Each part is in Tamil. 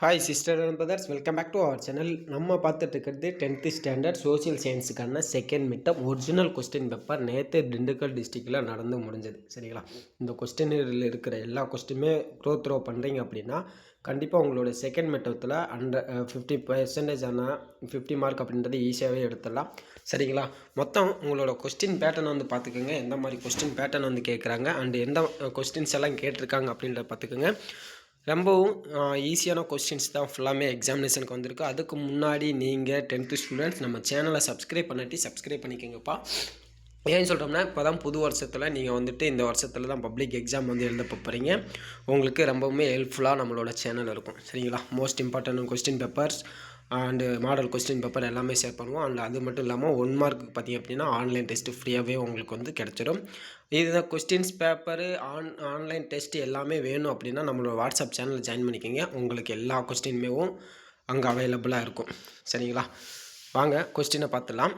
Hi sister and brothers, welcome back to our channel. நம்ம பார்த்துட்டு இருக்கிறது 10th ஸ்டாண்டர்ட் சோஷியல் சயின்ஸுக்கான second midterm original question paper நேற்று திண்டுக்கல் டிஸ்ட்ரிக்டில் நடந்து முடிஞ்சது. சரிங்களா? இந்த கொஸ்டினில் இருக்கிற எல்லா கொஸ்டினுமே த்ரோ பண்ணுறீங்க அப்படின்னா கண்டிப்பாக உங்களோட செகண்ட் மிட்டத்தில் 50% ஆனால் 50 மார்க் அப்படின்றது ஈஸியாகவே எடுத்துடலாம். சரிங்களா? மொத்தம் உங்களோட கொஸ்டின் பேட்டர்ன் வந்து பார்த்துக்கோங்க, எந்த மாதிரி கொஸ்டின் பேட்டர்ன் வந்து கேட்குறாங்க அண்டு எந்த கொஸ்டின்ஸ் எல்லாம் கேட்டிருக்காங்க அப்படின்றத பார்த்துக்கோங்க. ரொம்பவும் ஈஸியான கொஸ்டின்ஸ் தான் ஃபுல்லாமே எக்ஸாமினேஷனுக்கு வந்திருக்கு. அதுக்கு முன்னாடி நீங்கள் 10th ஸ்டூடெண்ட்ஸ் நம்ம சேனலை சப்ஸ்கிரைப் பண்ணிக்கோங்கப்பா. ஏன்னு சொல்கிறோம்னா இப்போ தான் புது வருஷத்தில் நீங்கள் வந்துட்டு இந்த வருஷத்தில் தான் பப்ளிக் எக்ஸாம் வந்து எழுத போகிறீங்க. உங்களுக்கு ரொம்பவுமே ஹெல்ப்ஃபுல்லாக நம்மளோட சேனல் இருக்கும். சரிங்களா? Most important question papers and model question paper எல்லாமே ஷேர் பண்ணுவோம். அண்ட் அது மட்டும் இல்லாமல் 1 மார்க்கு பார்த்திங்க அப்படின்னா ஆன்லைன் டெஸ்ட்டு ஃப்ரீயாகவே உங்களுக்கு வந்து கிடச்சிடும். இதுதான் கொஸ்டின்ஸ் பேப்பரு ஆன்லைன் டெஸ்ட்டு எல்லாமே வேணும் அப்படின்னா நம்மளோட வாட்ஸ்அப் சேனலில் ஜாயின் பண்ணிக்கோங்க. உங்களுக்கு எல்லா கொஸ்டின்மேவும் அங்கே அவைலபிளாக இருக்கும். சரிங்களா? வாங்க கொஸ்டினை பார்த்துலாம்.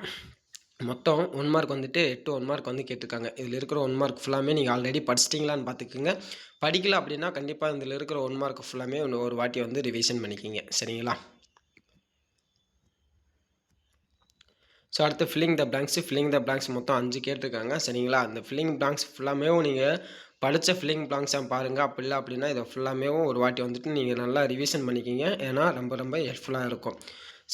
மொத்தம் 1 மார்க் வந்துட்டு 8 1 மார்க் வந்து கேட்டிருக்காங்க. இதில் இருக்கிற 1 மார்க் ஃபுல்லாமே நீங்கள் ஆல்ரெடி படிச்சிட்டிங்களான்னு பார்த்துக்குங்க. படிக்கல அப்படின்னா கண்டிப்பாக இதில் இருக்கிற 1 மார்க் ஃபுல்லாமே ஒரு வாட்டி வந்து ரிவிஷன் பண்ணிக்கிங்க. சரிங்களா? ஸோ அடுத்து ஃபில்லிங் த பிளாங்க்ஸ் மொத்தம் 5 கேட்டிருக்காங்க. சரிங்களா? அந்த ஃபில்லிங் பிளாங்க்ஸ் ஃபுல்லாமே நீங்கள் படித்த ஃபில்லிங் பிளாங்க்ஸாக பாருங்கள். அப்படி இல்லை அப்படின்னா இதை ஃபுல்லாமே ஒரு வாட்டி வந்துட்டு நீங்கள் நல்லா ரிவிஷன் பண்ணிக்கிங்க. ஏன்னா ரொம்ப ஹெல்ப்ஃபுல்லாக இருக்கும்.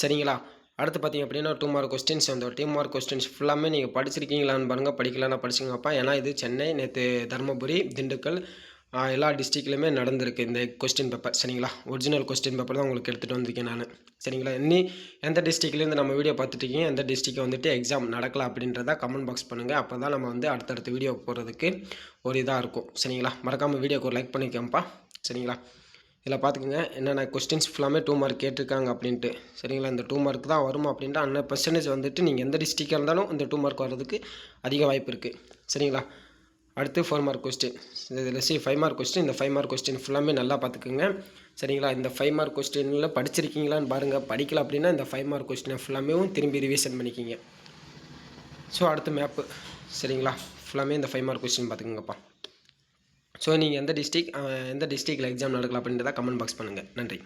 சரிங்களா? அடுத்து பார்த்திங்க அப்படின்னா 2 மார்க் கொஸ்டின்ஸ் வந்து 2 மார்க் கொஸ்டின்ஸ் ஃபுல்லாமே நீங்கள் படிச்சிருக்கீங்களான்னு பாருங்கள். படிக்கலான்னா படிச்சுங்கப்பா. ஏன்னா இது சென்னை, நேற்று தருமபுரி, திண்டுக்கல் எல்லா டிஸ்ட்ரிக்ட்லையுமே நடந்திருக்கு இந்த கொஸ்டின் பேப்பர். சரிங்களா? ஒரிஜினல் கொஸ்டின் பேப்பர் தான் உங்களுக்கு எடுத்துகிட்டு வந்திருக்கேன் நான். சரிங்களா? எந்த டிஸ்ட்ரிக்ட்லேருந்து நம்ம வீடியோ பார்த்துட்ருக்கீங்க, எந்த டிஸ்ட்ரிக்ட் வந்துட்டு எக்ஸாம் நடக்கலாம் அப்படின்றத கமெண்ட் பாக்ஸ் பண்ணுங்கள். அப்போ தான் நம்ம வந்து அடுத்தடுத்த வீடியோ போகிறதுக்கு ஒரு இதாக இருக்கும். சரிங்களா? மறக்காமல் வீடியோக்கு ஒரு லைக் பண்ணிக்கோப்பா. சரிங்களா? இதில் பார்த்துக்குங்க என்னென்ன கொஸ்டின்ஸ் ஃபுல்லாமே 2 மார்க் கேட்டிருக்காங்க அப்படின்ட்டு. சரிங்களா? இந்த 2 மார்க் தான் வருமா அப்படின்ட்டு 100% வந்துட்டு நீங்கள் எந்த டிஸ்ட்ரிக்டாக இருந்தாலும் இந்த 2 மார்க் வர்றதுக்கு அதிக வாய்ப்பு இருக்குது. சரிங்களா? அடுத்து 4 மார்க் கொஸ்டின். இதில் 5 மார்க் கொஸ்டின். இந்த 5 மார்க் கொஸ்டின் ஃபுல்லாமே நல்லா பார்த்துக்குங்க. சரிங்களா? இந்த 5 மார்க் கொஸ்டினில் படிச்சிருக்கீங்களான்னு பாருங்கள். படிக்கல அப்படின்னா இந்த 5 மார்க் கொஸ்டினை ஃபுல்லாமே திரும்பி ரிவிஷன் பண்ணிக்கிங்க. ஸோ அடுத்து மேப்பு. சரிங்களா? ஃபுல்லாமே இந்த 5 மார்க் கொஸ்டின் பார்த்துக்குங்கப்பா. ஸோ நீங்கள் எந்த டிஸ்ட்ரிக்டில் எக்ஸாம் நடக்கலாம் அப்படின்றத கமெண்ட் பாக்ஸ் பண்ணுங்கள். நன்றி.